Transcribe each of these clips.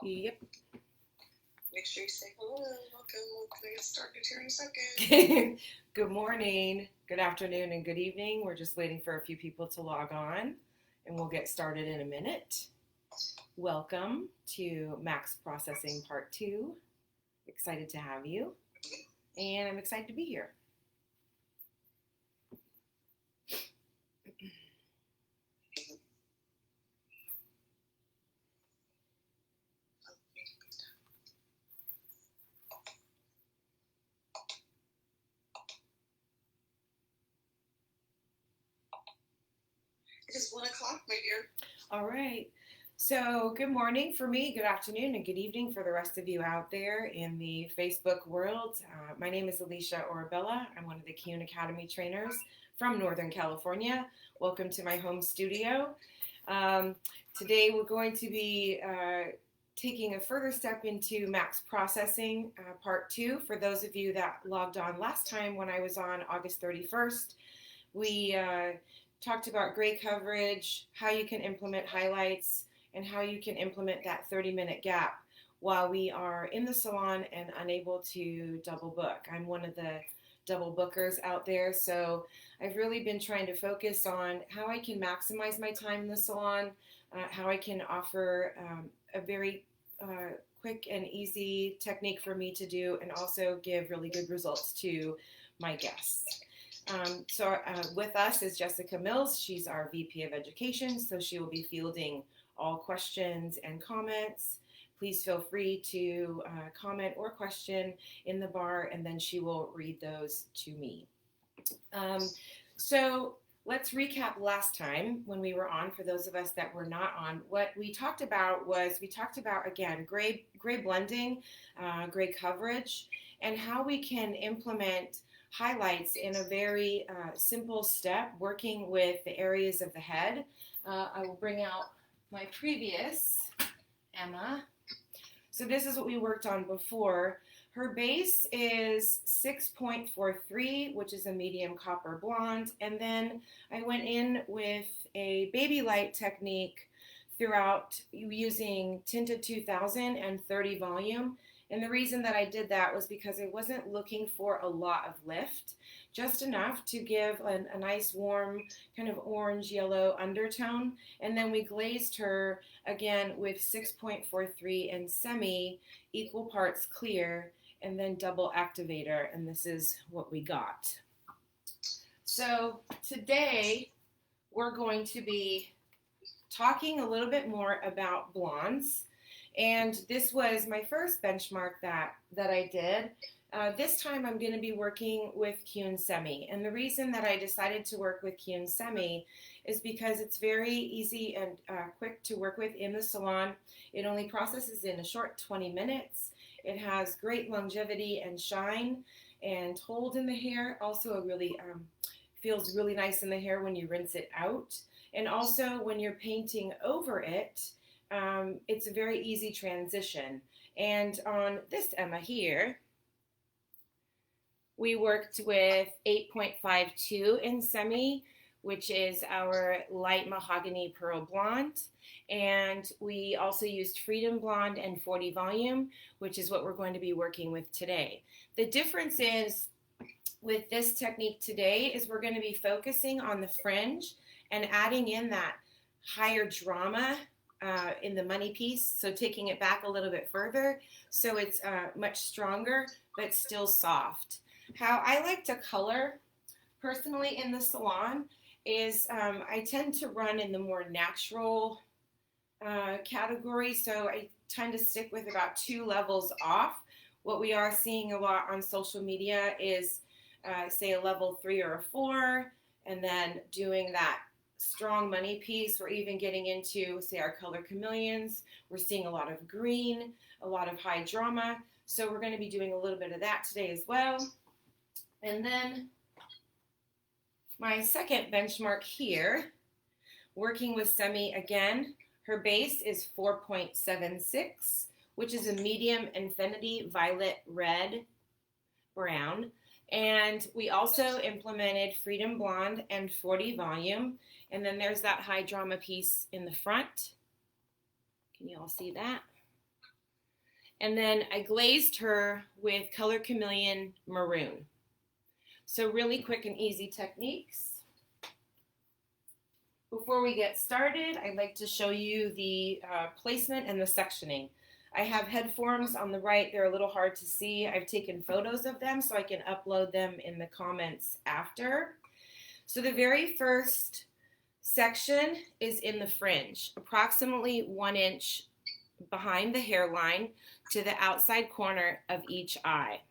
Yep. Make sure you say hello. Welcome. We're going to get started here in a second. Good morning, good afternoon, and good evening. We're just waiting for a few people to log on, and we'll get started in a minute. Welcome to Max Processing Part 2. Excited to have you, and I'm excited to be here. It is 1 o'clock, my dear. All right. So good morning for me, good afternoon, and good evening for the rest of you out there in the Facebook world. My name is Alicia Orabella. I'm one of the Keune Academy Trainers from Northern California. Welcome to my home studio. Today we're going to be taking a further step into Max Processing Part 2. For those of you that logged on last time when I was on August 31st, we talked about gray coverage, how you can implement highlights, and how you can implement that 30-minute gap while we are in the salon and unable to double book. I'm one of the double bookers out there, so I've really been trying to focus on how I can maximize my time in the salon, how I can offer a very quick and easy technique for me to do, and also give really good results to my guests. With us is Jessica Mills. She's our VP of Education, so she will be fielding all questions and comments. Please feel free to comment or question in the bar, and then she will read those to me. So let's recap last time when we were on, for those of us that were not on. What we talked about was, again, gray blending, gray coverage, and how we can implement highlights in a very simple step, working with the areas of the head. I will bring out my previous Emma. So this is what we worked on before. Her base is 6.43, which is a medium copper blonde. And then I went in with a baby light technique throughout using Tinted 2000 and 30 volume. And the reason that I did that was because I wasn't looking for a lot of lift, just enough to give a nice warm kind of orange yellow undertone. And then we glazed her again with 6.43 and semi, equal parts clear, and then double activator. And this is what we got. So today we're going to be talking a little bit more about blondes. And this was my first benchmark that I did. This time I'm going to be working with Keune Semi. And the reason that I decided to work with Keune Semi is because it's very easy and quick to work with in the salon. It only processes in a short 20 minutes. It has great longevity and shine and hold in the hair. Also it really feels really nice in the hair when you rinse it out. And also when you're painting over it, it's a very easy transition. And on this Emma here, we worked with 8.52 in semi, which is our light mahogany pearl blonde. And we also used Freedom Blonde and 40 volume, which is what we're going to be working with today. The difference is with this technique today is we're going to be focusing on the fringe and adding in that higher drama in the money piece, so taking it back a little bit further, so it's much stronger, but still soft. How I like to color, personally, in the salon is I tend to run in the more natural category, so I tend to stick with about 2 levels off. What we are seeing a lot on social media is, say, a level 3 or a 4, and then doing that strong money piece. We're even getting into, say, our color chameleons. We're seeing a lot of green, a lot of high drama. So we're going to be doing a little bit of that today as well. And then my second benchmark here, working with Semi again. Her base is 4.76, which is a medium infinity violet red brown. And we also implemented Freedom Blonde and 40 volume. And then there's that high drama piece in the front. Can you all see that? And then I glazed her with Color Chameleon Maroon. So really quick and easy techniques. Before we get started, I'd like to show you the placement and the sectioning. I have head forms on the right. They're a little hard to see. I've taken photos of them so I can upload them in the comments after. So the very first section is in the fringe, approximately 1 inch behind the hairline to the outside corner of each eye.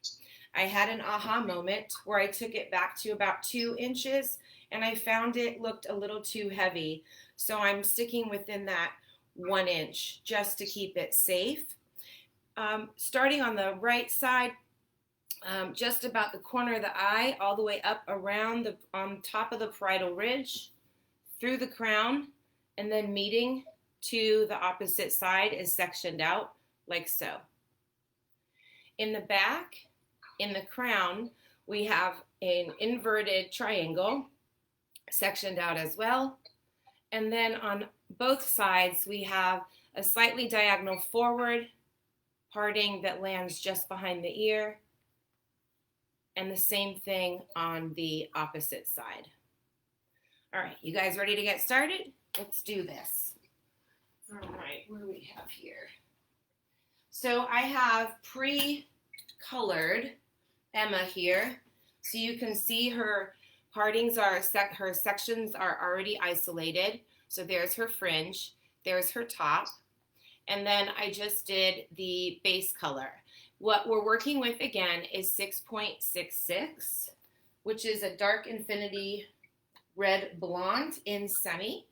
I had an aha moment where I took it back to about 2 inches and I found it looked a little too heavy. So I'm sticking within that 1 inch just to keep it safe. Starting on the right side, just about the corner of the eye, all the way up around on top of the parietal ridge, through the crown, and then meeting to the opposite side is sectioned out like so. In the back, in the crown, we have an inverted triangle sectioned out as well. And then on both sides, we have a slightly diagonal forward parting that lands just behind the ear, and the same thing on the opposite side. All right, you guys ready to get started? Let's do this. All right, what do we have here? So I have pre-colored Emma here. So you can see her partings are, her sections are already isolated. So there's her fringe, there's her top, and then I just did the base color. What we're working with again is 6.66, which is a dark infinity red blonde in semi.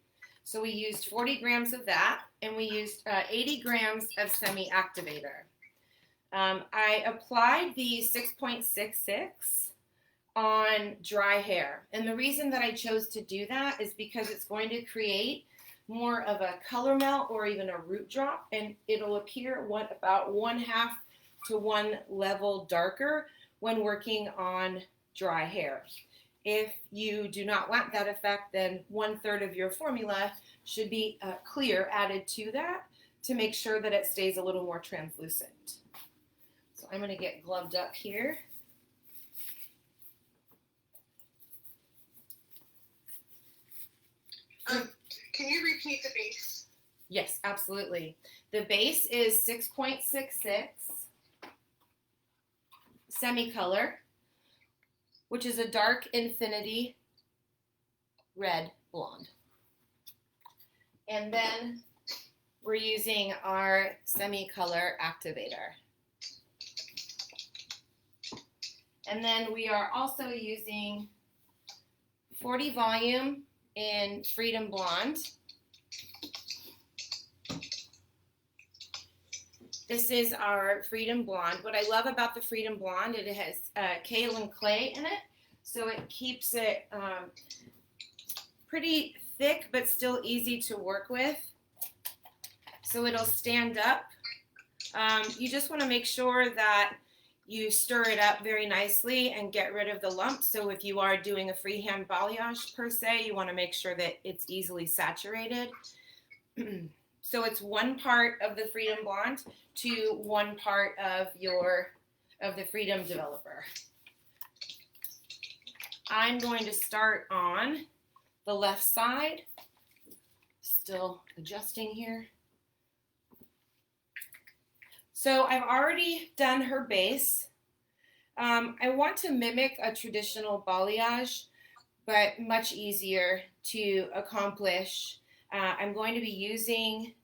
So we used 40 grams of that, and we used 80 grams of semi activator. I applied the 6.66 on dry hair. And the reason that I chose to do that is because it's going to create more of a color melt or even a root drop, and it'll appear about 1/2 to 1 level darker when working on dry hair. If you do not want that effect, then 1/3 of your formula should be clear added to that to make sure that it stays a little more translucent. So I'm going to get gloved up here. Can you repeat the base? Yes, absolutely. The base is 6.66 semi-color, which is a dark infinity red blonde. And then we're using our semi-color activator. And then we are also using 40 volume in Freedom Blonde. This is our Freedom Blonde. What I love about the Freedom Blonde, it has kaolin clay in it, so it keeps it pretty thick but still easy to work with. So it'll stand up. You just want to make sure that you stir it up very nicely and get rid of the lumps. So if you are doing a freehand balayage per se, you want to make sure that it's easily saturated. So it's 1 part of the Freedom Blonde to 1 part of the Freedom Developer. I'm going to start on the left side. Still adjusting here. So I've already done her base. I want to mimic a traditional balayage, but much easier to accomplish. I'm going to be using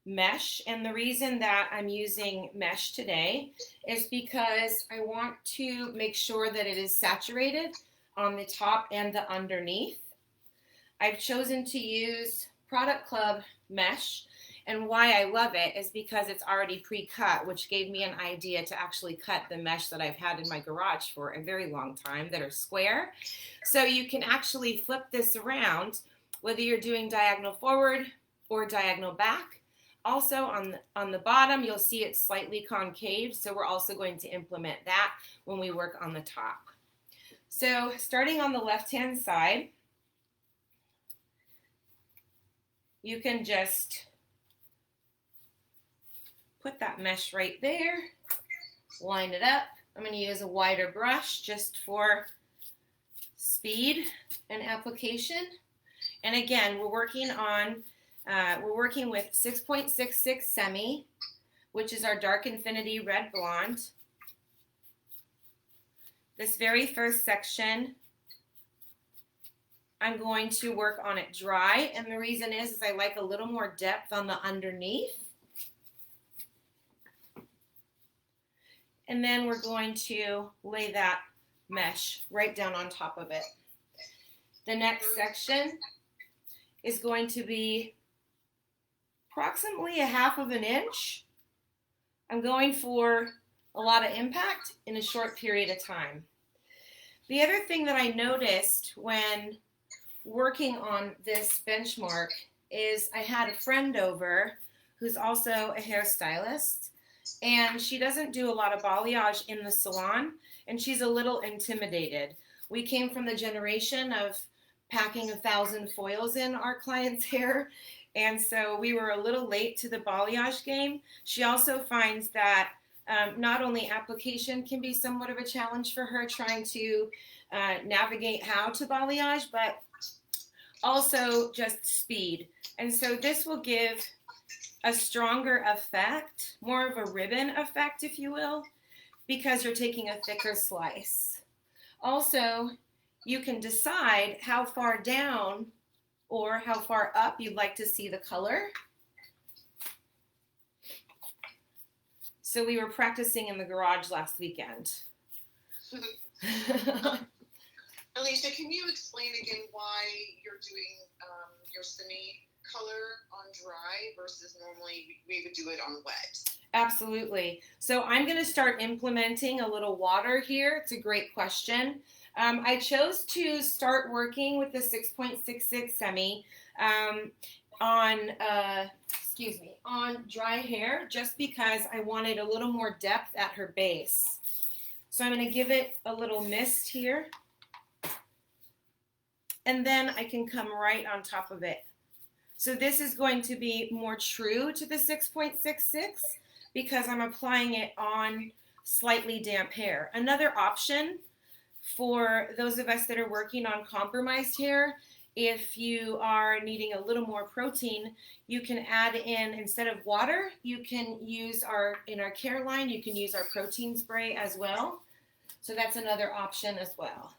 mesh, and the reason that I'm using mesh today is because I want to make sure that it is saturated on the top and the underneath. I've chosen to use Product Club mesh, and why I love it is because it's already pre-cut, which gave me an idea to actually cut the mesh that I've had in my garage for a very long time that are square. So you can actually flip this around, whether you're doing diagonal forward or diagonal back. Also on the bottom, you'll see it's slightly concave, so we're also going to implement that when we work on the top. So starting on the left-hand side, you can just put that mesh right there, line it up. I'm going to use a wider brush just for speed and application. And again, we're working with 6.66 semi, which is our Dark Infinity Red Blonde. This very first section, I'm going to work on it dry, and the reason is I like a little more depth on the underneath. And then we're going to lay that mesh right down on top of it. The next section is going to be approximately 1/2 inch. I'm going for a lot of impact in a short period of time. The other thing that I noticed when working on this benchmark is I had a friend over who's also a hairstylist, and she doesn't do a lot of balayage in the salon, and she's a little intimidated. We came from the generation of packing 1,000 foils in our clients' hair, and so we were a little late to the balayage game. She also finds that not only application can be somewhat of a challenge for her trying to navigate how to balayage, but also just speed. And so this will give a stronger effect, more of a ribbon effect, if you will, because you're taking a thicker slice. Also, you can decide how far down or how far up you'd like to see the color. So we were practicing in the garage last weekend. Alicia, can you explain again why you're doing your semi-color on dry versus normally we would do it on wet? Absolutely. So I'm going to start implementing a little water here. It's a great question. I chose to start working with the 6.66 semi on dry hair just because I wanted a little more depth at her base. So I'm going to give it a little mist here. And then I can come right on top of it. So this is going to be more true to the 6.66 because I'm applying it on slightly damp hair. Another option for those of us that are working on compromised hair, if you are needing a little more protein, you can add in, instead of water, you can use in our care line, you can use our protein spray as well. So that's another option as well.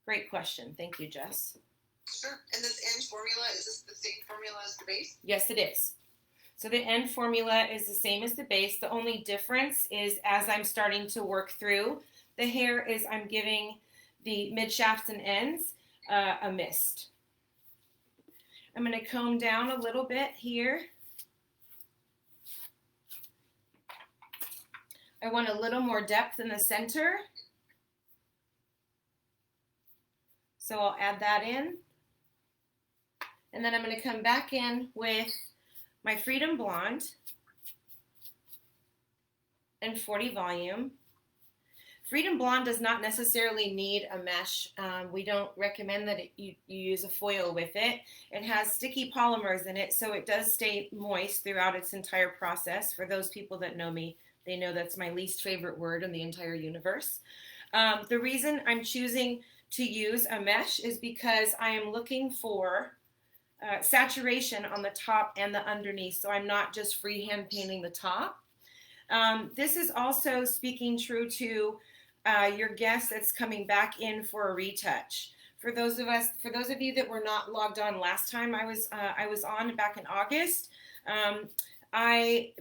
Great question. Thank you, Jess. Sure. And this end formula, is this the same formula as the base? Yes, it is. So the end formula is the same as the base. The only difference is as I'm starting to work through the hair is I'm giving the mid shafts and ends a mist. I'm going to comb down a little bit here. I want a little more depth in the center. So I'll add that in. And then I'm going to come back in with my Freedom Blonde and 40 volume. Freedom Blonde does not necessarily need a mesh. We don't recommend that you use a foil with it. It has sticky polymers in it, so it does stay moist throughout its entire process. For those people that know me, they know that's my least favorite word in the entire universe. The reason I'm choosing to use a mesh is because I am looking for saturation on the top and the underneath, so I'm not just freehand painting the top. This is also speaking true to your guest that's coming back in for a retouch. For those of you that were not logged on last time I was on back in August,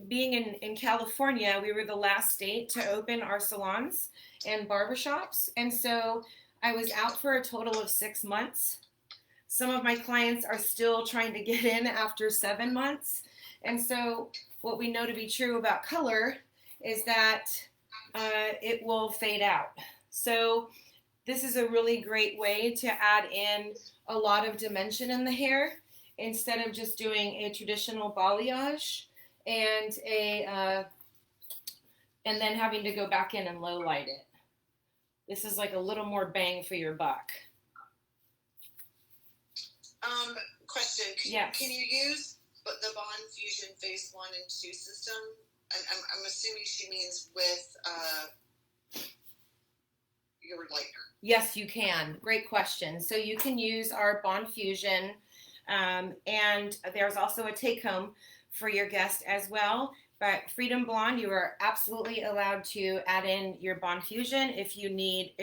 being in California, we were the last state to open our salons and barbershops, and so I was out for a total of 6 months. Some of my clients are still trying to get in after 7 months. And so what we know to be true about color is that it will fade out. So this is a really great way to add in a lot of dimension in the hair instead of just doing a traditional balayage and then having to go back in and low light it. This is like a little more bang for your buck. Question. Yes. Can you use the Bond Fusion Phase 1 and 2 system? I'm assuming she means with your lightener. Yes, you can. Great question. So you can use our Bond Fusion, and there's also a take-home for your guest as well. But Freedom Blonde, you are absolutely allowed to add in your Bond Fusion if you need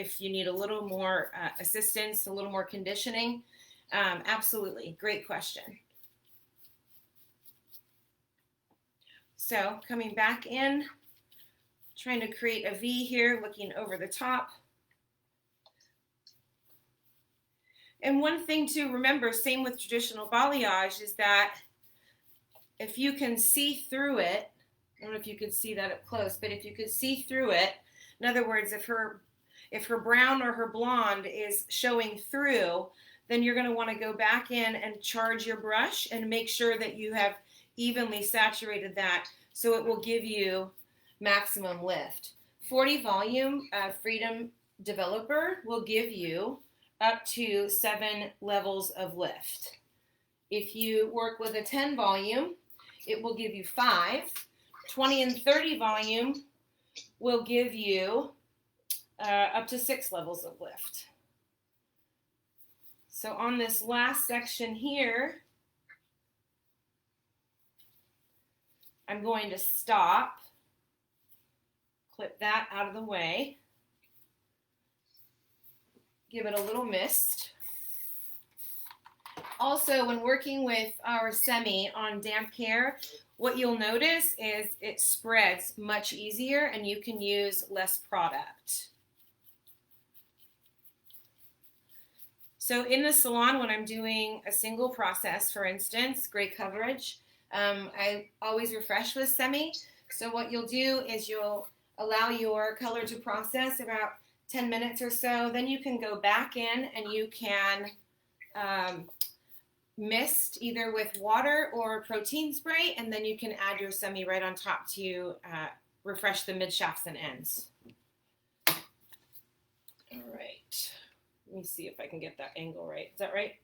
a little more assistance, a little more conditioning. Absolutely. Great question. So coming back in, trying to create a V here, looking over the top. And one thing to remember, same with traditional balayage, is that if you can see through it, I don't know if you could see that up close, but if you could see through it, in other words, if her brown or her blonde is showing through, then you're going to want to go back in and charge your brush and make sure that you have evenly saturated that so it will give you maximum lift. 40 volume Freedom Developer will give you up to 7 levels of lift. If you work with a 10 volume, it will give you 5. 20 and 30 volume will give you up to 6 levels of lift. So on this last section here, I'm going to stop, clip that out of the way, give it a little mist. Also, when working with our semi on damp hair, what you'll notice is it spreads much easier and you can use less product. So in the salon, when I'm doing a single process, for instance, great coverage, I always refresh with semi. So what you'll do is you'll allow your color to process about 10 minutes or so. Then you can go back in and you can mist either with water or protein spray, and then you can add your semi right on top to refresh the mid shafts and ends. All right. Let me see if I can get that angle right. Is that right?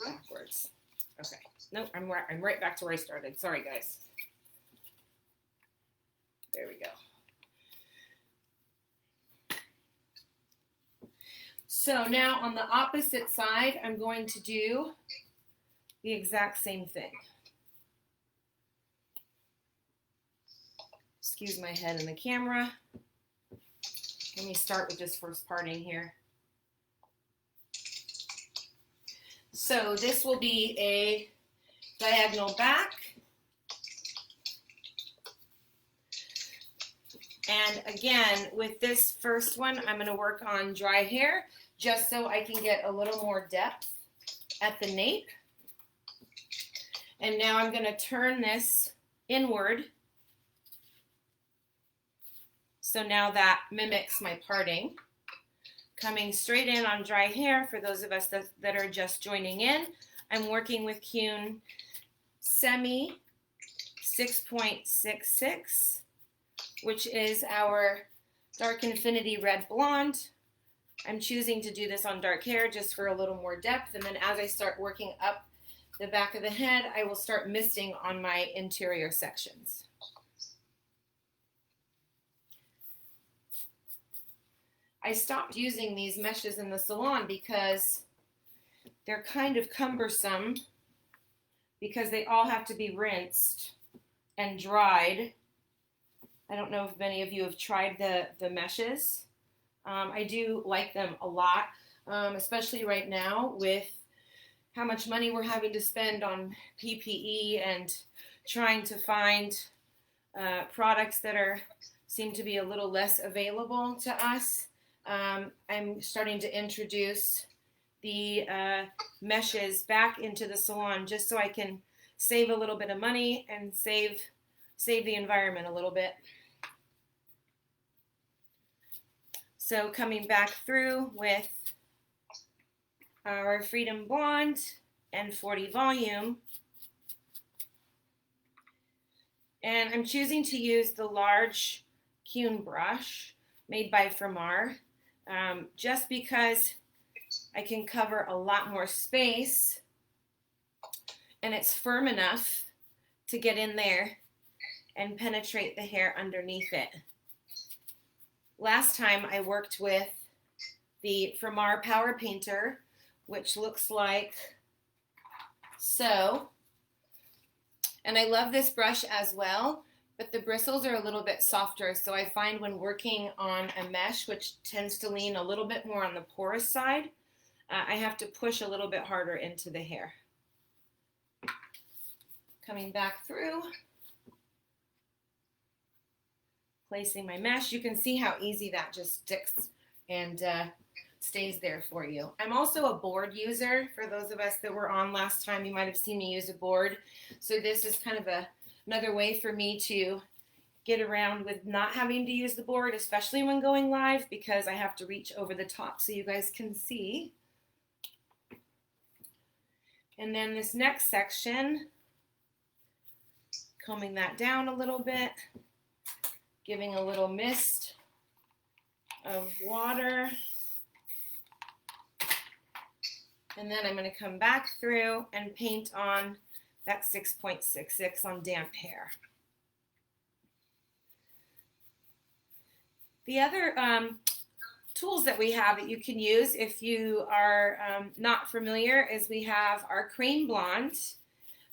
Backwards. Okay. Nope, I'm right back to where I started. Sorry, guys. There we go. So now on the opposite side, I'm going to do the exact same thing. Excuse my head in the camera. Let me start with this first parting here. So this will be a diagonal back. And again, with this first one, I'm going to work on dry hair just so I can get a little more depth at the nape. And now I'm going to turn this inward. So now that mimics my parting. Coming straight in on dry hair, for those of us that are just joining in, I'm working with Keune Semi 6.66, which is our Dark Infinity Red Blonde. I'm choosing to do this on dark hair just for a little more depth, and then as I start working up the back of the head, I will start misting on my interior sections. I stopped using these meshes in the salon because they're kind of cumbersome because they all have to be rinsed and dried. I don't know if many of you have tried the meshes. I do like them a lot, especially right now with how much money we're having to spend on PPE and trying to find products that seem to be a little less available to us. I'm starting to introduce the meshes back into the salon just so I can save a little bit of money and save the environment a little bit. So coming back through with our Freedom Blonde and 40 volume. And I'm choosing to use the large Keune brush made by Framar, just because I can cover a lot more space, and it's firm enough to get in there and penetrate the hair underneath it. Last time I worked with the Framar Power Painter, which looks like so. And I love this brush as well, but the bristles are a little bit softer, so I find when working on a mesh, which tends to lean a little bit more on the porous side, I have to push a little bit harder into the hair. Coming back through, placing my mesh. You can see how easy that just sticks and stays there for you. I'm also a board user. For those of us that were on last time, you might have seen me use a board. So this is kind of another way for me to get around with not having to use the board, especially when going live, because I have to reach over the top so you guys can see. And then this next section, combing that down a little bit, giving a little mist of water. And then I'm going to come back through and paint on that 6.66 on damp hair. The other tools that we have that you can use if you are not familiar is we have our cream blonde.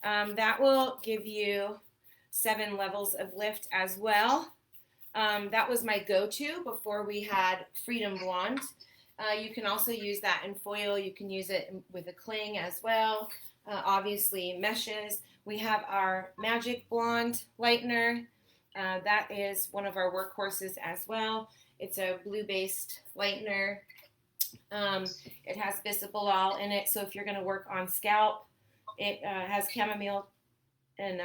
That will give you 7 levels of lift as well. That was my go-to before we had Freedom Blonde. You can also use that in foil. You can use it with a cling as well. Obviously meshes. We have our Magic Blonde lightener. That is one of our workhorses as well. It's a blue-based lightener. It has bisabolol in it, so if you're going to work on scalp, it has chamomile and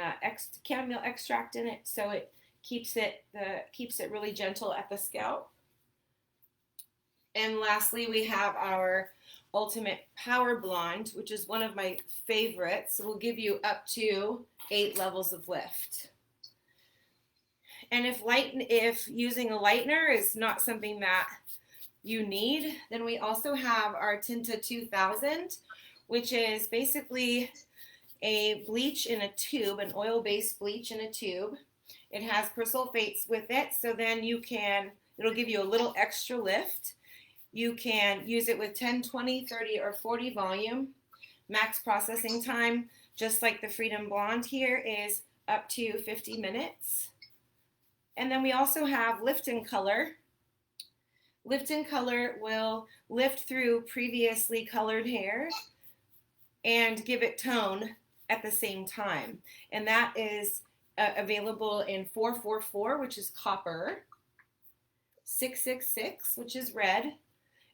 chamomile extract in it, so it keeps it really gentle at the scalp. And lastly, we have our Ultimate Power Blonde, which is one of my favorites. It will give you up to 8 levels of lift. And if using a lightener is not something that you need, then we also have our Tinta 2000, which is basically a bleach in a tube, an oil-based bleach in a tube. It has persulfates with it, so then it'll give you a little extra lift. You can use it with 10, 20, 30, or 40 volume. Max processing time, just like the Freedom Blonde here, is up to 50 minutes. And then we also have Lift in Color. Lift in Color will lift through previously colored hair and give it tone at the same time. And that is available in 444, which is copper, 666, which is red,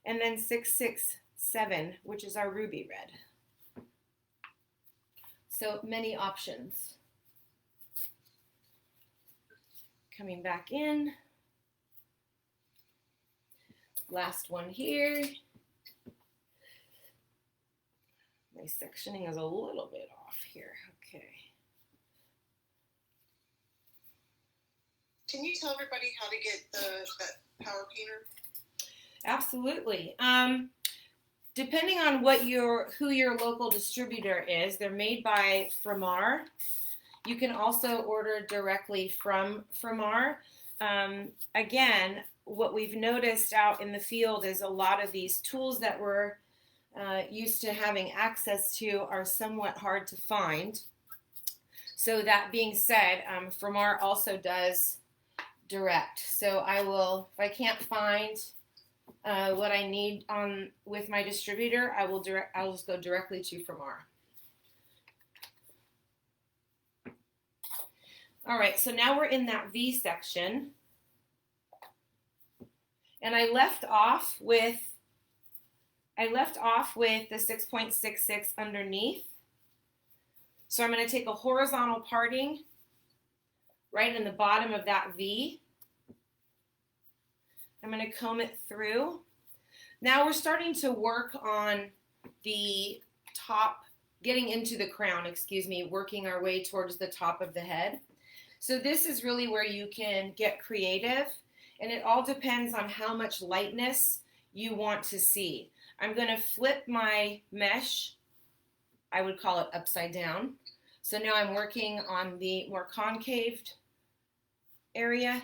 and then 667, which is our ruby red. So many options. Coming back in. Last one here. My sectioning is a little bit off here. Okay. Can you tell everybody how to get that power painter? Absolutely. Depending on who your local distributor is, they're made by Framar. You can also order directly from Framar. Again, what we've noticed out in the field is a lot of these tools that we're used to having access to are somewhat hard to find. So that being said, Framar also does direct. So if I can't find what I need with my distributor, I'll just go directly to Framar. All right, so now we're in that V section. And I left off with the 6.66 underneath. So I'm going to take a horizontal parting right in the bottom of that V. I'm going to comb it through. Now we're starting to work on the top, getting into the crown, working our way towards the top of the head. So this is really where you can get creative, and it all depends on how much lightness you want to see. I'm going to flip my mesh, I would call it upside down. So now I'm working on the more concaved area.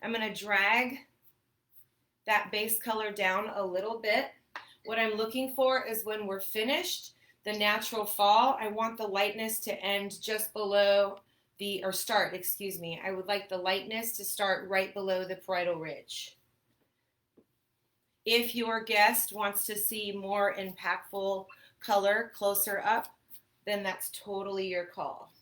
I'm going to drag that base color down a little bit. What I'm looking for is when we're finished, the natural fall, I want the lightness to end just below I would like the lightness to start right below the parietal ridge. If your guest wants to see more impactful color closer up, then that's totally your call.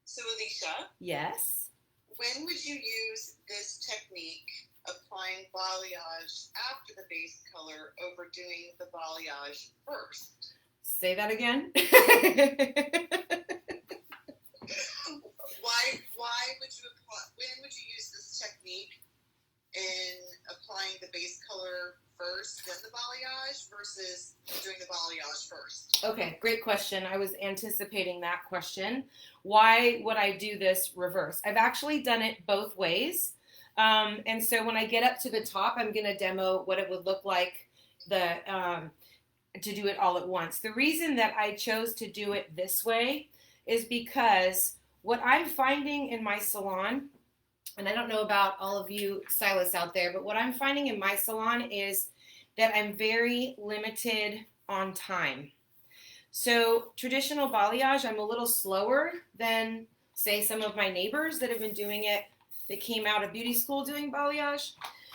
So Alicia? Yes? When would you use this technique, applying balayage after the base color over doing the balayage first? Say that again. When would you use this technique in applying the base color first, then the balayage, versus doing the balayage first? Okay, great question. I was anticipating that question. Why would I do this reverse? I've actually done it both ways. And so when I get up to the top, I'm going to demo what it would look like to do it all at once. The reason that I chose to do it this way is because what I'm finding in my salon, and I don't know about all of you stylists out there, but what I'm finding in my salon is that I'm very limited on time. So traditional balayage, I'm a little slower than, say, some of my neighbors that have been doing it, that came out of beauty school doing balayage.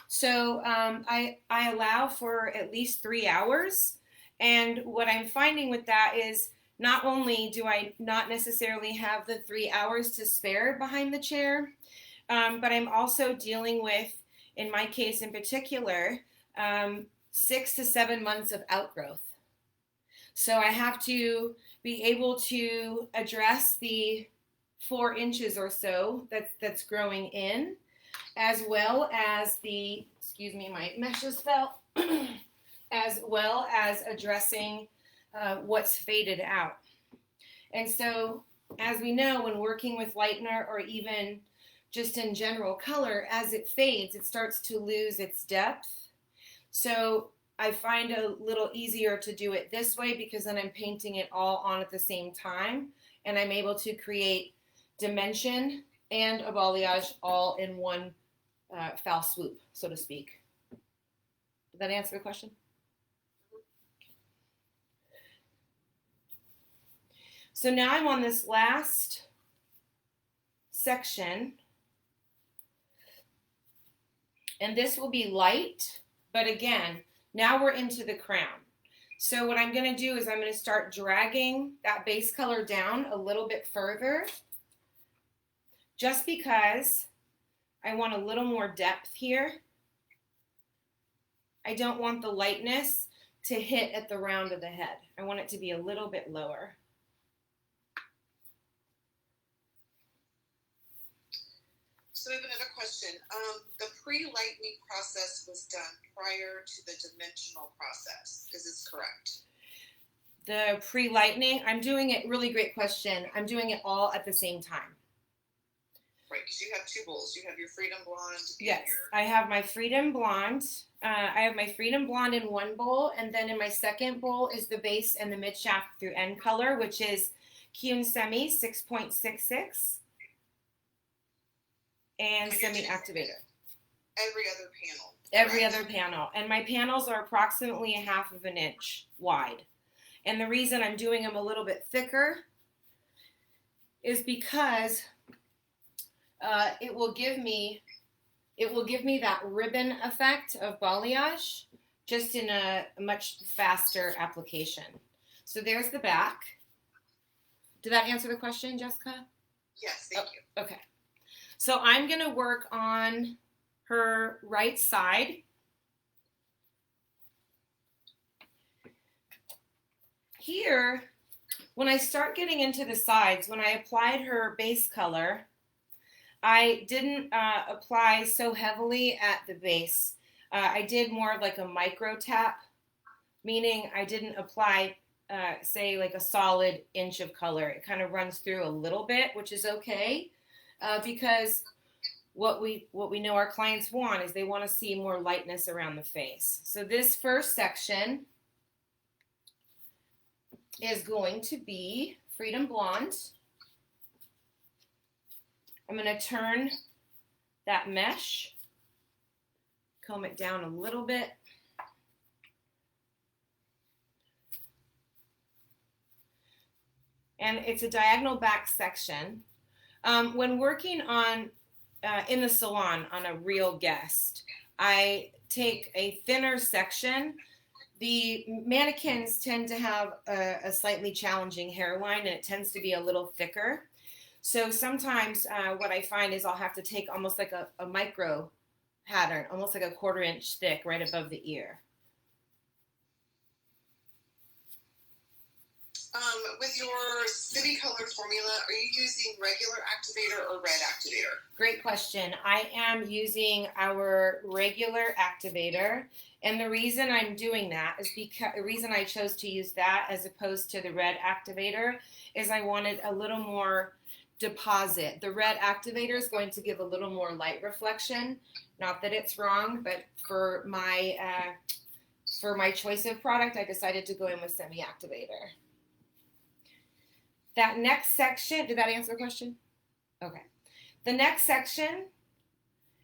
So I allow for at least 3 hours. And what I'm finding with that is not only do I not necessarily have the 3 hours to spare behind the chair, but I'm also dealing with, in my case in particular, 6 to 7 months of outgrowth. So I have to be able to address the 4 inches or so that's growing in, as well as the, excuse me, my meshes fell, as well as addressing what's faded out. And so, as we know, when working with lightener or even just in general color, as it fades, it starts to lose its depth. So I find it a little easier to do it this way because then I'm painting it all on at the same time, and I'm able to create dimension and a balayage all in one foul swoop, so to speak. Did that answer the question? So now I'm on this last section, and this will be light, but again, now we're into the crown. So what I'm going to do is I'm going to start dragging that base color down a little bit further, just because I want a little more depth here. I don't want the lightness to hit at the round of the head. I want it to be a little bit lower. So I have another question. The pre-lightening process was done prior to the dimensional process. Is this correct? The pre-lightening, I'm doing it, really great question. I'm doing it all at the same time. Right, because you have 2 bowls. You have your Freedom Blonde. Yes, I have my Freedom Blonde. I have my Freedom Blonde in one bowl, and then in my second bowl is the base and the mid shaft through end color, which is Keune Semi 6.66 and Semi Activator. Every other panel. Every other panel. And my panels are approximately 1/2 inch wide. And the reason I'm doing them a little bit thicker is because it will give me that ribbon effect of balayage just in a much faster application. So there's the back. Did that answer the question, Jessica? Yes, thank you. Okay. So I'm going to work on her right side. Here, when I start getting into the sides, when I applied her base color, I didn't apply so heavily at the base. I did more of like a micro tap, meaning I didn't apply, say, like a solid inch of color. It kind of runs through a little bit, which is okay, because what we know our clients want is they want to see more lightness around the face. So this first section is going to be Freedom Blonde. I'm going to turn that mesh, comb it down a little bit. And it's a diagonal back section. When working on in the salon on a real guest, I take a thinner section. The mannequins tend to have a slightly challenging hairline, and it tends to be a little thicker. So sometimes what I find is I'll have to take almost like a micro pattern, almost like a 1/4 inch thick right above the ear. With your city color formula, are you using regular activator or red activator? Great question. I am using our regular activator, and the reason I'm doing that is because the reason I chose to use that as opposed to the red activator is I wanted a little more deposit. The red activator is going to give a little more light reflection. Not that it's wrong, but for my choice of product, I decided to go in with semi-activator. That next section, did that answer the question? Okay. The next section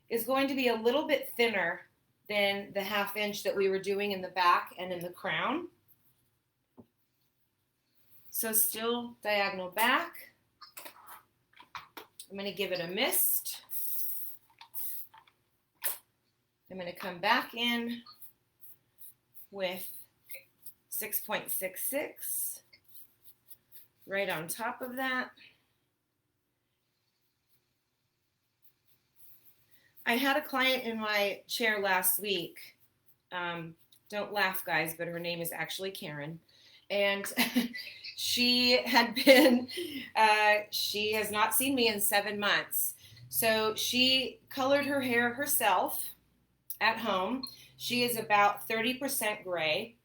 is going to be a little bit thinner than the 1/2 inch that we were doing in the back and in the crown. So still diagonal back. I'm going to give it a mist. I'm going to come back in with 6.66. Right on top of that. I had a client in my chair last week. Don't laugh, guys, but her name is actually Karen. And she has not seen me in 7 months. So she colored her hair herself at home. She is about 30% gray.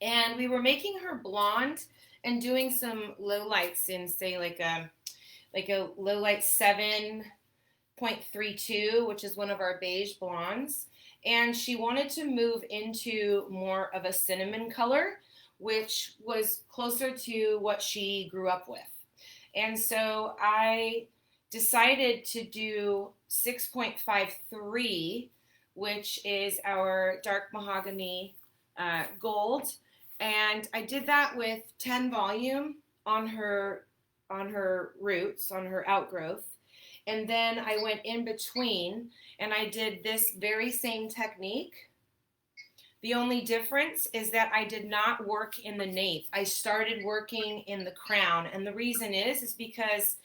And we were making her blonde and doing some low lights in, say, like a low light 7.32, which is one of our beige blondes. And she wanted to move into more of a cinnamon color, which was closer to what she grew up with. And so I decided to do 6.53, which is our dark mahogany gold. And I did that with 10 volume on her roots, on her outgrowth. And then I went in between and I did this very same technique. The only difference is that I did not work in the nape. I started working in the crown. And the reason is because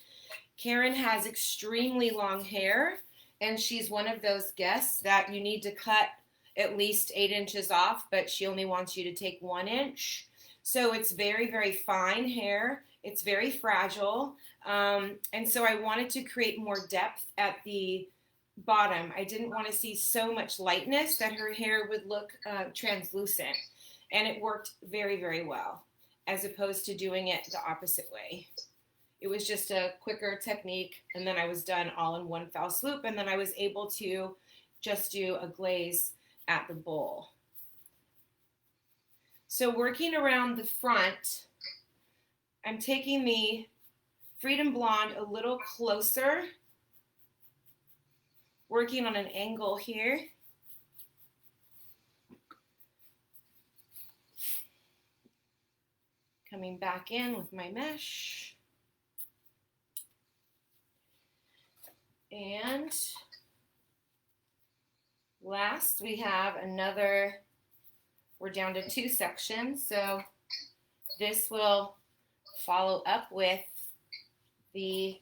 Karen has extremely long hair, and she's one of those guests that you need to cut at least 8 inches off, but she only wants you to take 1 inch. So it's very, very fine hair. It's very fragile. And so I wanted to create more depth at the bottom. I didn't want to see so much lightness that her hair would look translucent. And it worked very, very well, as opposed to doing it the opposite way. It was just a quicker technique, and then I was done all in one foul swoop, and then I was able to just do a glaze at the bowl. So working around the front, I'm taking the Freedom Blonde a little closer, working on an angle here. Coming back in with my mesh. And last, we have another, we're down to 2 sections, so this will follow up with the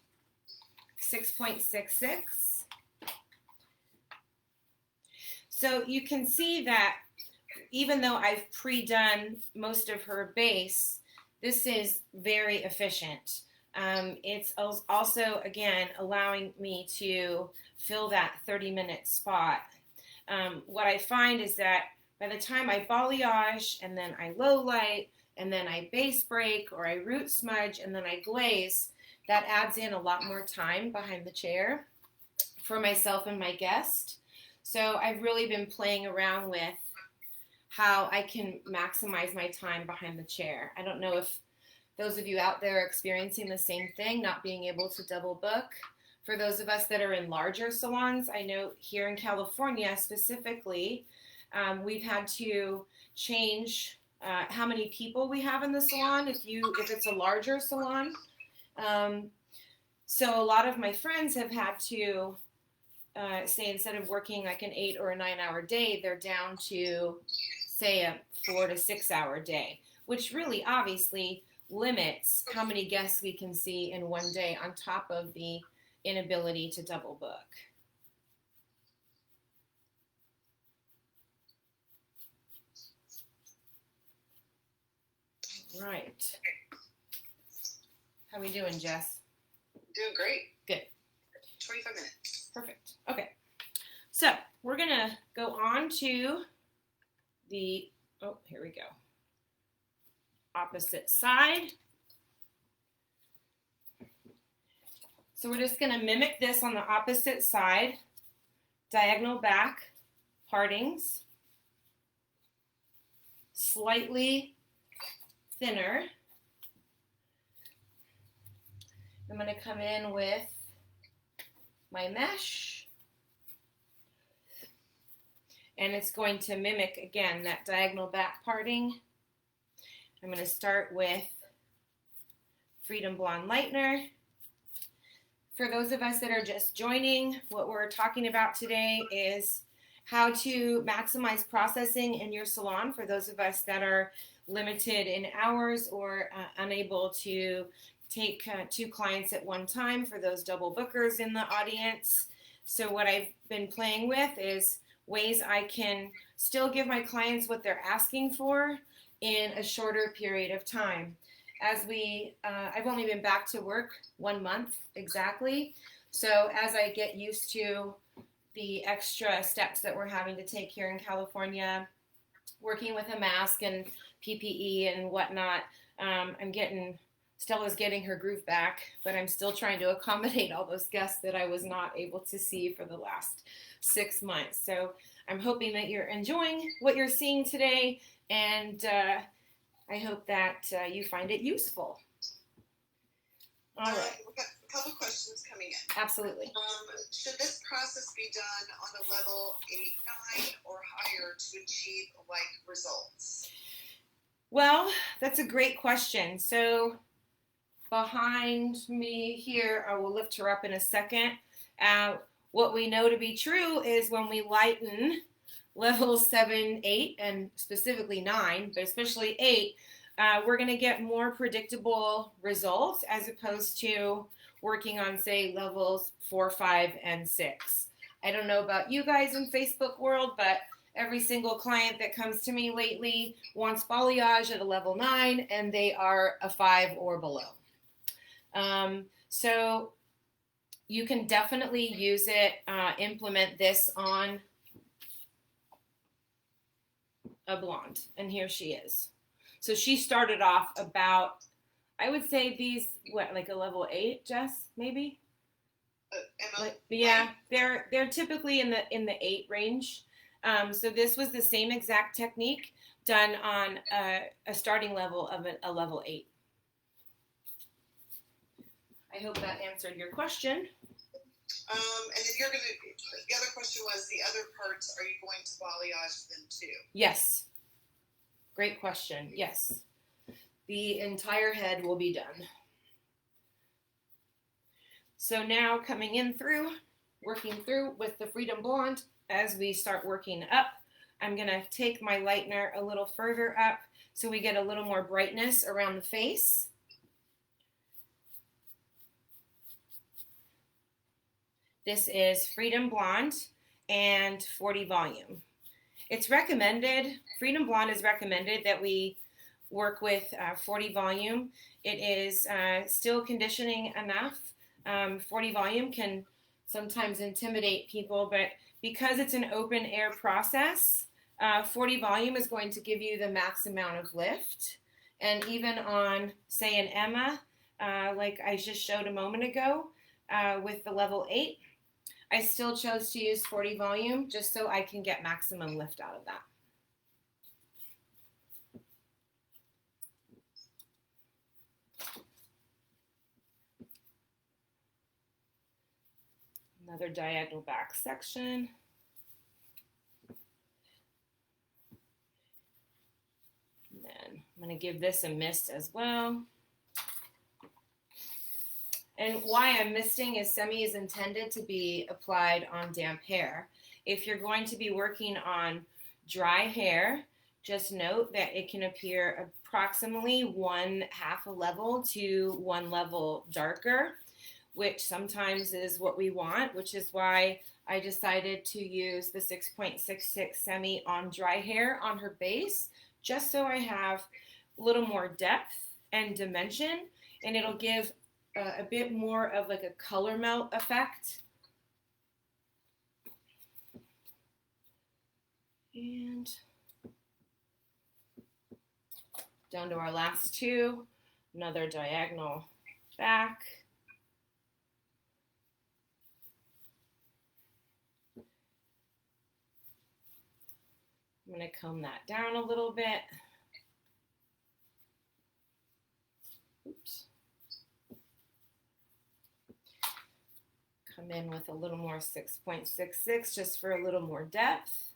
6.66. So you can see that even though I've pre-done most of her base, this is very efficient. It's also, again, allowing me to fill that 30-minute spot. What I find is that by the time I balayage and then I low light and then I base break or I root smudge and then I glaze, that adds in a lot more time behind the chair for myself and my guest. So I've really been playing around with how I can maximize my time behind the chair. I don't know if those of you out there are experiencing the same thing, not being able to double book. For those of us that are in larger salons, I know here in California specifically, we've had to change how many people we have in the salon if it's a larger salon. So a lot of my friends have had to say instead of working like an 8 or a 9 hour day, they're down to say a 4 to 6 hour day, which really obviously limits how many guests we can see in one day on top of the inability to double book. Right. How we doing, Jess? Doing great. Good. 25 minutes. Perfect. Okay. So we're going to go on to the, here we go. Opposite side. So we're just going to mimic this on the opposite side. Diagonal back partings. Slightly thinner. I'm going to come in with my mesh. And it's going to mimic, again, that diagonal back parting. I'm going to start with Freedom Blonde Lightener. For those of us that are just joining, what we're talking about today is how to maximize processing in your salon for those of us that are limited in hours or unable to take 2 clients at one time, for those double bookers in the audience. So what I've been playing with is ways I can still give my clients what they're asking for in a shorter period of time. As I've only been back to work 1 month exactly. So as I get used to the extra steps that we're having to take here in California, working with a mask and PPE and whatnot, Stella's getting her groove back, but I'm still trying to accommodate all those guests that I was not able to see for the last 6 months. So I'm hoping that you're enjoying what you're seeing today, and I hope that you find it useful. All right. We've got a couple questions coming in. Absolutely. Should this process be done on a level 8, 9 or higher to achieve like results? Well, that's a great question. So behind me here, I will lift her up in a second. What we know to be true is when we lighten levels 7, 8, and specifically 9, but especially 8, we're going to get more predictable results as opposed to working on, say, levels 4, 5, and 6. I don't know about you guys in Facebook world, but every single client that comes to me lately wants balayage at a level 9, and they are a 5 or below. So you can definitely use it, implement this on a blonde, and here she is. So she started off about, I would say these, like a level 8, Jess, maybe? Yeah, they're typically in the 8 range. So this was the same exact technique done on a starting level of a level 8. I hope that answered your question. And then the other question was, the other parts, are you going to balayage them too? Yes. Great question. Yes. The entire head will be done. So now coming in through, working through with the Freedom Blonde, as we start working up, I'm going to take my lightener a little further up so we get a little more brightness around the face. This is Freedom Blonde and 40 volume. It's recommended, Freedom Blonde is recommended that we work with 40 volume. It is still conditioning enough. 40 volume can sometimes intimidate people, but because it's an open air process, 40 volume is going to give you the max amount of lift. And even on, say, an Emma, like I just showed a moment ago with the level 8, I still chose to use 40 volume just so I can get maximum lift out of that. Another diagonal back section. And then I'm going to give this a mist as well. And why I'm misting is semi is intended to be applied on damp hair. If you're going to be working on dry hair, just note that it can appear approximately 1/2 a level to 1 level darker, which sometimes is what we want, which is why I decided to use the 6.66 semi on dry hair on her base, just so I have a little more depth and dimension, and it'll give a bit more of like a color melt effect. And down to our last two, another diagonal back. I'm going to comb that down a little bit. Oops. Come in with a little more 6.66 just for a little more depth.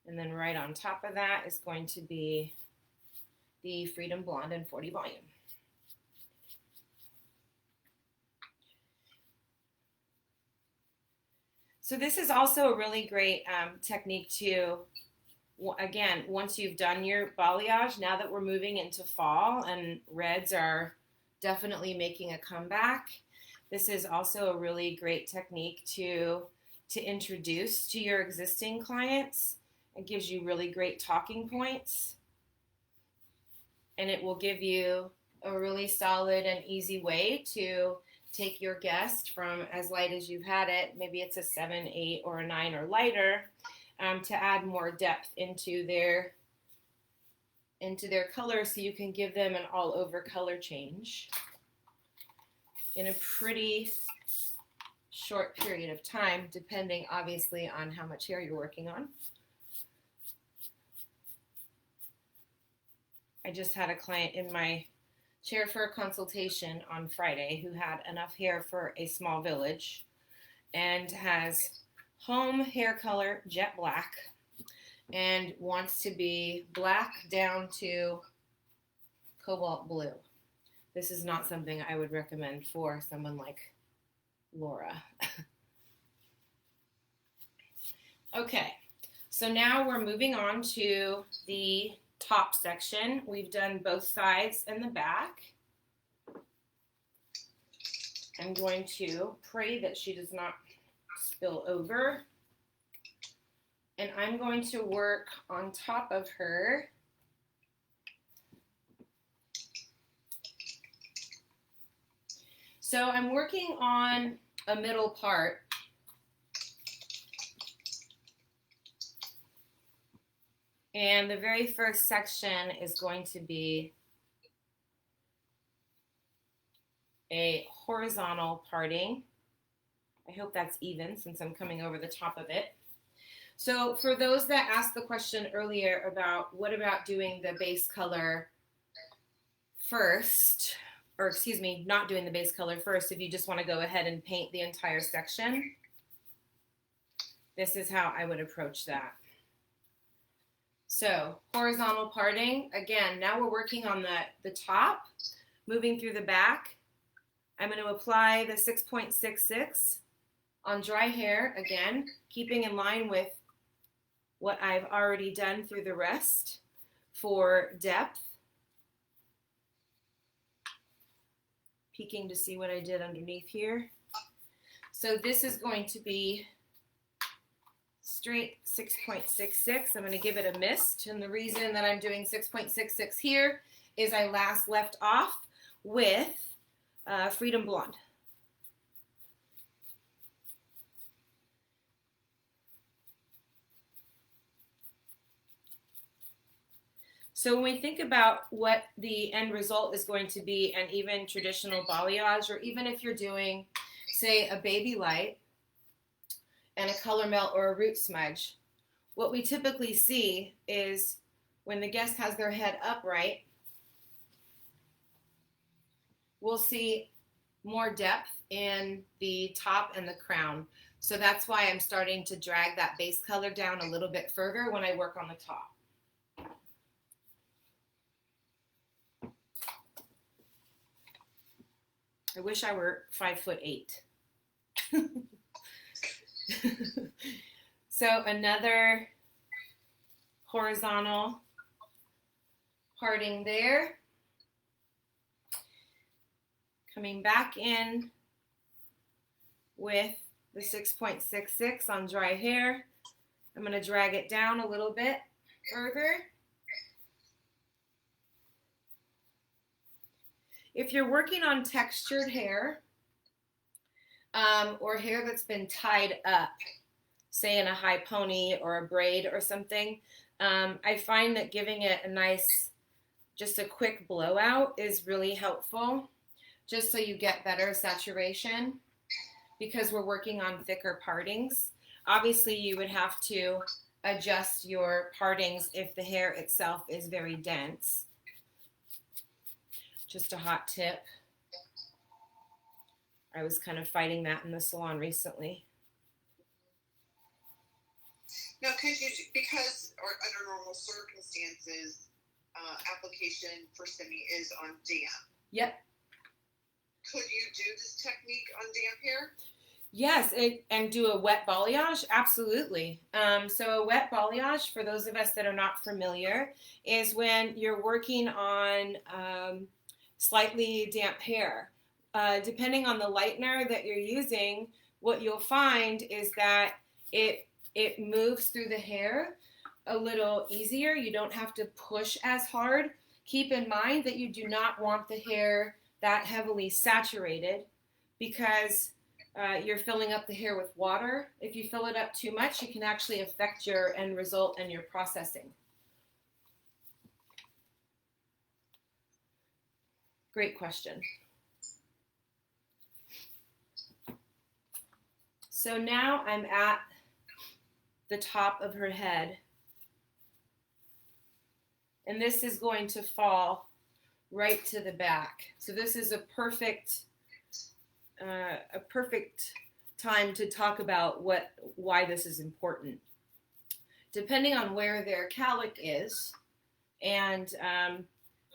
And then right on top of that is going to be the Freedom Blonde in 40 volume. So this is also a really great technique to, again, once you've done your balayage, now that we're moving into fall and reds are definitely making a comeback, this is also a really great technique to introduce to your existing clients. It gives you really great talking points, and it will give you a really solid and easy way to take your guest from as light as you've had it, maybe it's a 7, 8, or a 9 or lighter, to add more depth into their color, so you can give them an all-over color change in a pretty short period of time, depending obviously on how much hair you're working on. I just had a client in my chair for a consultation on Friday who had enough hair for a small village and has home hair color jet black and wants to be black down to cobalt blue. This is not something I would recommend for someone like Laura. Okay, so now we're moving on to the top section. We've done both sides and the back. I'm going to pray that she does not spill over. And I'm going to work on top of her. So I'm working on a middle part. And the very first section is going to be a horizontal parting. I hope that's even since I'm coming over the top of it. So for those that asked the question earlier about what about doing the base color first, or excuse me, not doing the base color first, if you just want to go ahead and paint the entire section, this is how I would approach that. So horizontal parting, again, now we're working on the top, moving through the back. I'm going to apply the 6.66 on dry hair, again, keeping in line with what I've already done through the rest for depth. Peeking to see what I did underneath here. So this is going to be straight 6.66. I'm going to give it a mist, and the reason that I'm doing 6.66 here is I last left off with Freedom Blonde. So when we think about what the end result is going to be, and even traditional balayage, or even if you're doing say a baby light and a color melt or a root smudge, what we typically see is when the guest has their head upright, we'll see more depth in the top and the crown. So that's why I'm starting to drag that base color down a little bit further when I work on the top. I wish I were 5'8". So another horizontal parting there. Coming back in with the 6.66 on dry hair. I'm going to drag it down a little bit further. If you're working on textured hair or hair that's been tied up, say in a high pony or a braid or something, I find that giving it a nice, just a quick blowout is really helpful, just so you get better saturation, because we're working on thicker partings. Obviously, you would have to adjust your partings if the hair itself is very dense. Just a hot tip. I was kind of fighting that in the salon recently. Now, because or under normal circumstances, application for semi is on damp. Yep. Could you do this technique on damp hair? Yes, and do a wet balayage? Absolutely. So a wet balayage, for those of us that are not familiar, is when you're working on slightly damp hair. Depending on the lightener that you're using, what you'll find is that it moves through the hair a little easier. You don't have to push as hard. Keep in mind that you do not want the hair that heavily saturated, because you're filling up the hair with water. If you fill it up too much, it can actually affect your end result and your processing. Great question. So now I'm at the top of her head, and this is going to fall right to the back. So this is a perfect time to talk about why this is important. Depending on where their cowlick is and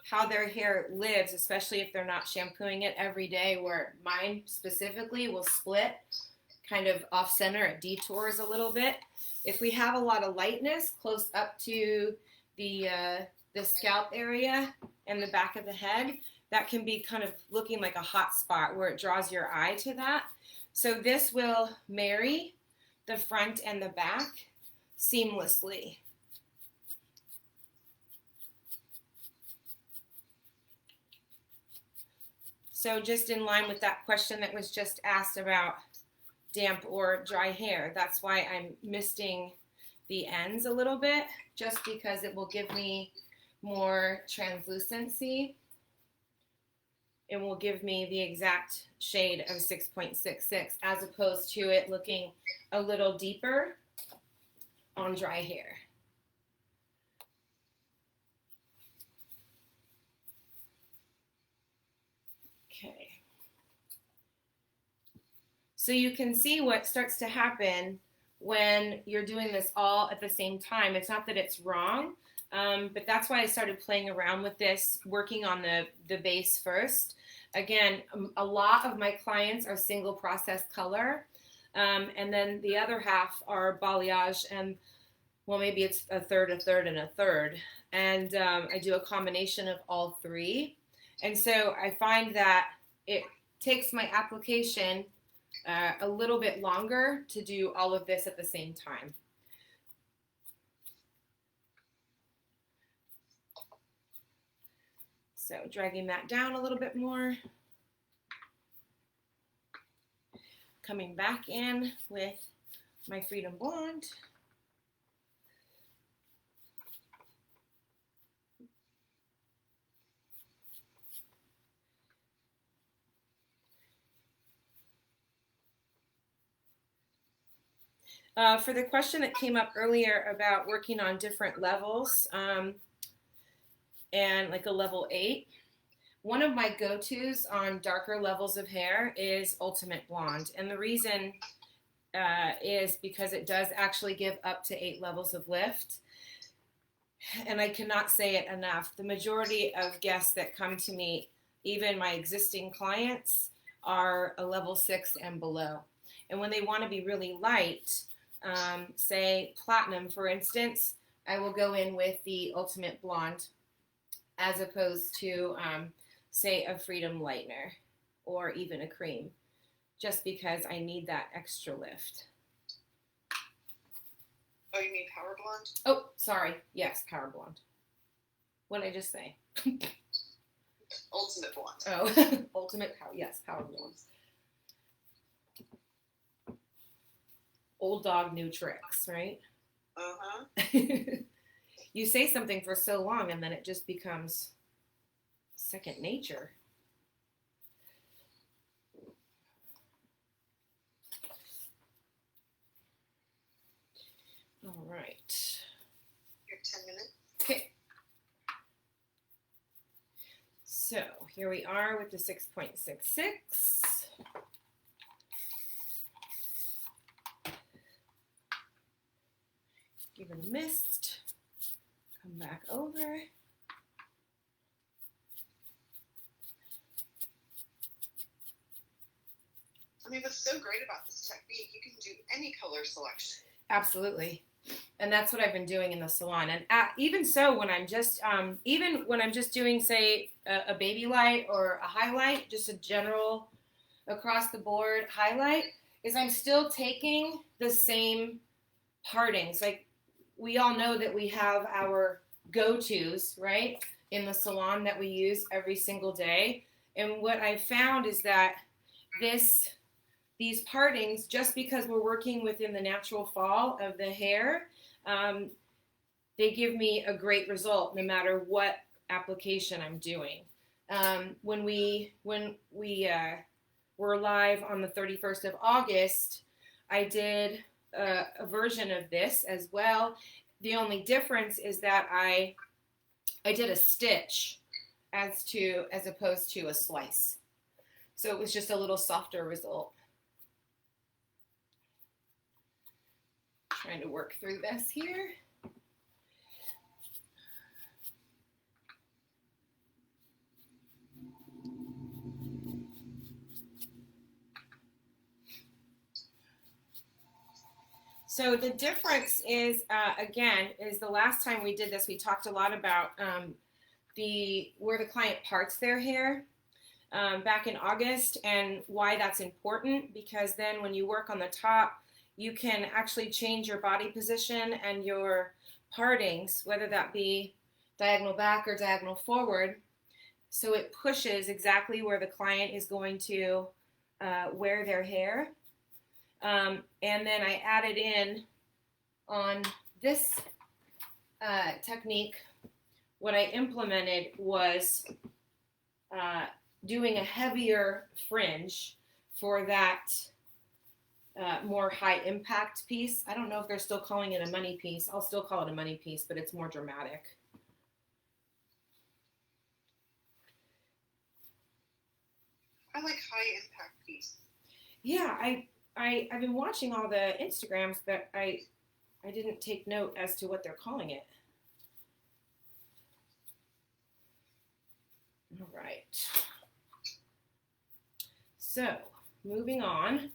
how their hair lives, especially if they're not shampooing it every day, where mine specifically will split kind of off center, it detours a little bit. If we have a lot of lightness close up to the scalp area and the back of the head, that can be kind of looking like a hot spot where it draws your eye to that. So this will marry the front and the back seamlessly. So just in line with that question that was just asked about damp or dry hair, that's why I'm misting the ends a little bit, just because it will give me more translucency. It will give me the exact shade of 6.66, as opposed to it looking a little deeper on dry hair. Okay. So you can see what starts to happen when you're doing this all at the same time. It's not that it's wrong, but that's why I started playing around with this, working on the base first. Again, a lot of my clients are single process color, and then the other half are balayage, and well, maybe it's a third, and a third. And I do a combination of all three. And so I find that it takes my application a little bit longer to do all of this at the same time. So dragging that down a little bit more. Coming back in with my Freedom Blonde. For the question that came up earlier about working on different levels, and like a level 8, one of my go-tos on darker levels of hair is Ultimate Blonde. And the reason is because it does actually give up to 8 levels of lift. And I cannot say it enough. The majority of guests that come to me, even my existing clients, are a level 6 and below. And when they want to be really light, say platinum, for instance, I will go in with the Ultimate Blonde as opposed to, say, a Freedom Lightener or even a cream, just because I need that extra lift. Oh, you mean Power Blonde? Oh, sorry. Yes, Power Blonde. What did I just say? Ultimate Blonde. Oh, Ultimate Power. Yes, Power Blonde. Old dog, new tricks, right? Uh-huh. You say something for so long and then it just becomes second nature. All right. You have 10 minutes. Okay. So here we are with the 6.66. Give it a mist. Come back over. I mean, what's so great about this technique, you can do any color selection. Absolutely. And that's what I've been doing in the salon. And even so, when I'm just, even when I'm just doing, say, a baby light or a highlight, just a general across the board highlight, is I'm still taking the same partings. Like, we all know that we have our go-tos, right, in the salon that we use every single day. And what I found is that these partings, just because we're working within the natural fall of the hair, they give me a great result no matter what application I'm doing. When we were live on the 31st of August, I did a version of this as well. The only difference is that I did a stitch as opposed to a slice. So it was just a little softer result. Trying to work through this here. So the difference is, again, is the last time we did this, we talked a lot about where the client parts their hair back in August, and why that's important, because then when you work on the top, you can actually change your body position and your partings, whether that be diagonal back or diagonal forward, so it pushes exactly where the client is going to wear their hair. And then I added in on this technique, what I implemented was doing a heavier fringe for that more high impact piece. I don't know if they're still calling it a money piece. I'll still call it a money piece, but it's more dramatic. I like high impact piece. Yeah, I've been watching all the Instagrams, but I didn't take note as to what they're calling it. All right. So, moving on.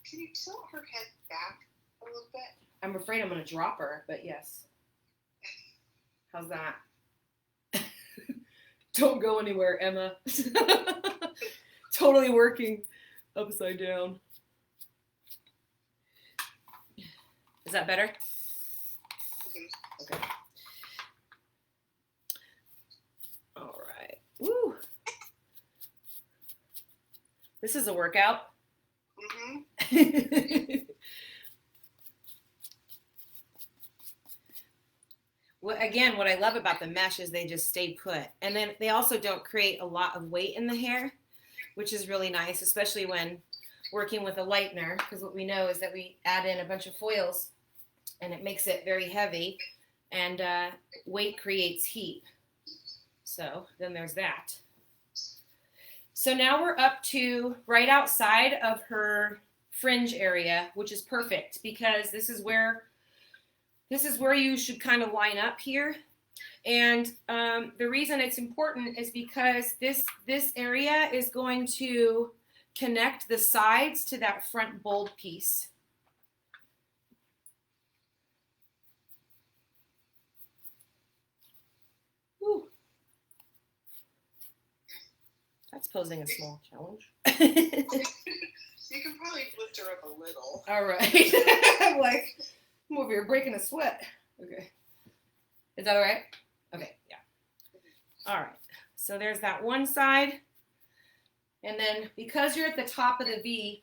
Can you tilt her head back a little bit? I'm afraid I'm going to drop her, but yes. How's that? Don't go anywhere, Emma. Totally working upside down. Is that better? Mm-hmm. Okay. All right. Woo. This is a workout. Mm-hmm. Well, again, what I love about the mesh is they just stay put. And then they also don't create a lot of weight in the hair, which is really nice, especially when working with a lightener, because what we know is that we add in a bunch of foils and it makes it very heavy, and weight creates heat. So then there's that. So now we're up to right outside of her fringe area, which is perfect because this is where you should kind of line up here. And the reason it's important is because this area is going to connect the sides to that front bold piece. Woo. That's posing a small challenge. You can probably lift her up a little. All right. I'm like, I'm over here breaking a sweat. Okay. Is that all right? Okay, yeah. All right. So there's that one side. And then because you're at the top of the V,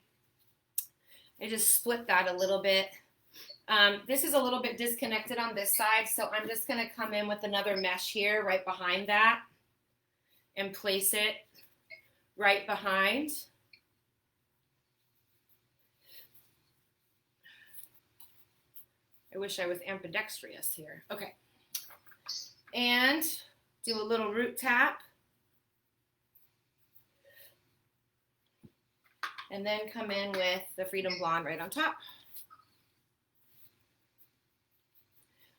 I just split that a little bit. This is a little bit disconnected on this side, so I'm just going to come in with another mesh here right behind that and place it right behind. I wish I was ambidextrous here. Okay. And do a little root tap. And then come in with the Freedom Blonde right on top.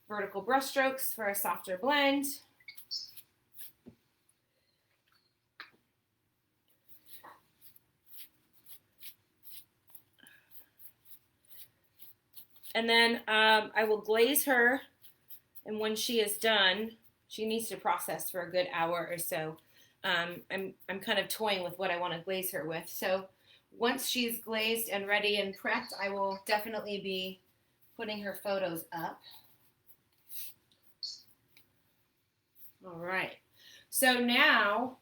Vertical brush strokes for a softer blend. And then I will glaze her, and when she is done, she needs to process for a good hour or so. I'm kind of toying with what I want to glaze her with. So once she's glazed and ready and prepped, I will definitely be putting her photos up. All right. So now,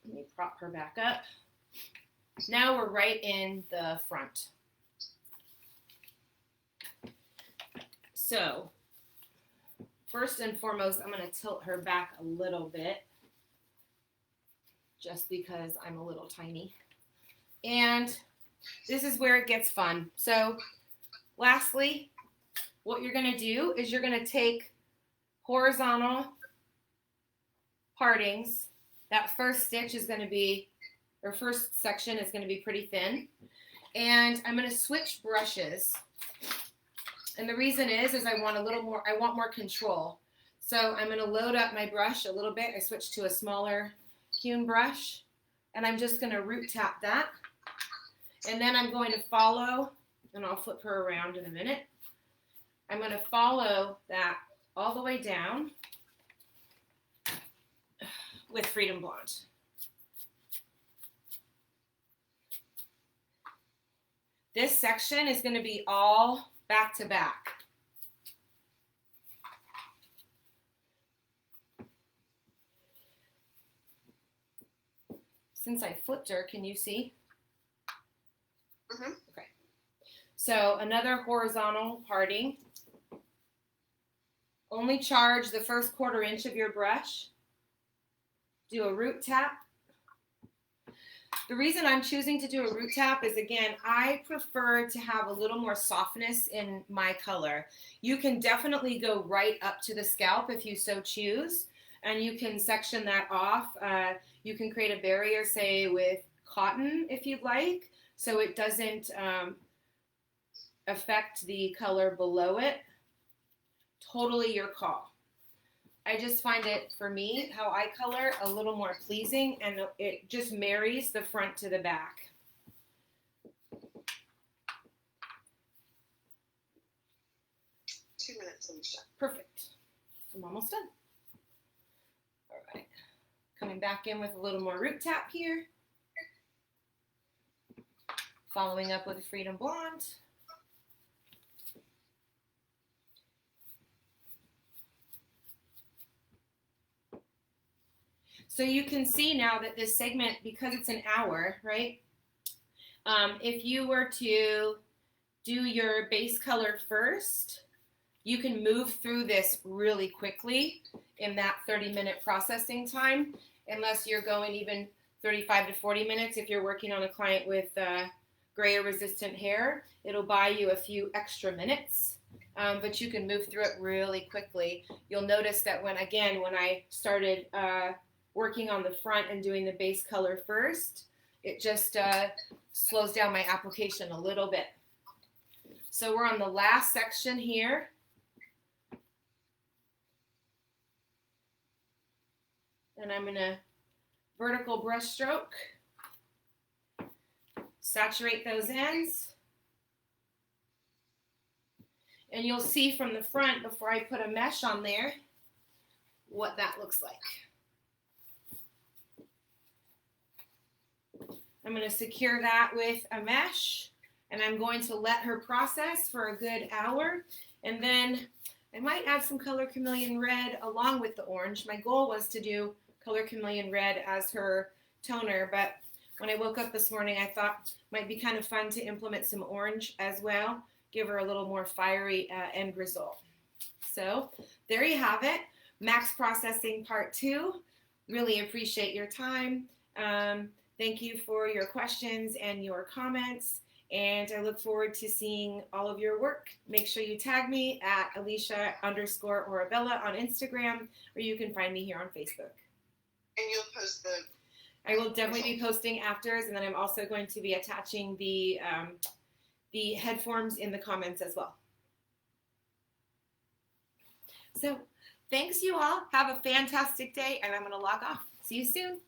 let me prop her back up. Now we're right in the front. So first and foremost, I'm going to tilt her back a little bit just because I'm a little tiny. And this is where it gets fun. So lastly, what you're going to do is you're going to take horizontal partings. That first stitch is going to be, or first section is going to be pretty thin. And I'm going to switch brushes. And the reason is I want a little more, I want more control. So I'm going to load up my brush a little bit. I switched to a smaller Keune brush, and I'm just going to root tap that. And then I'm going to follow, and I'll flip her around in a minute. I'm going to follow that all the way down with Freedom Blonde. This section is going to be all back to back. Since I flipped her, can you see? Mm-hmm. Okay. So another horizontal parting. Only charge the first 1/4 inch of your brush. Do a root tap. The reason I'm choosing to do a root tap is, again, I prefer to have a little more softness in my color. You can definitely go right up to the scalp if you so choose, and you can section that off. You can create a barrier, say, with cotton if you'd like, so it doesn't affect the color below it. Totally your call. I just find it, for me, how I color, a little more pleasing, and it just marries the front to the back. Two minutes, Alicia. Perfect. I'm almost done. All right. Coming back in with a little more root tap here. Following up with a Freedom Blonde. So you can see now that this segment, because it's an hour, right? If you were to do your base color first, you can move through this really quickly in that 30-minute processing time, unless you're going even 35 to 40 minutes. If you're working on a client with gray or resistant hair, it'll buy you a few extra minutes, but you can move through it really quickly. You'll notice that when I started working on the front and doing the base color first, it just slows down my application a little bit. So we're on the last section here. And I'm going to vertical brush stroke, saturate those ends. And you'll see from the front, before I put a mesh on there, what that looks like. I'm going to secure that with a mesh, and I'm going to let her process for a good hour. And then I might add some color chameleon red along with the orange. My goal was to do color chameleon red as her toner, but when I woke up this morning, I thought it might be kind of fun to implement some orange as well, give her a little more fiery end result. So there you have it, max processing part 2. Really appreciate your time. Thank you for your questions and your comments, and I look forward to seeing all of your work. Make sure you tag me at Alicia_Orabella on Instagram, or you can find me here on Facebook. And you'll post I will definitely be posting afters, and then I'm also going to be attaching the head forms in the comments as well. So thanks you all. Have a fantastic day, and I'm going to log off. See you soon.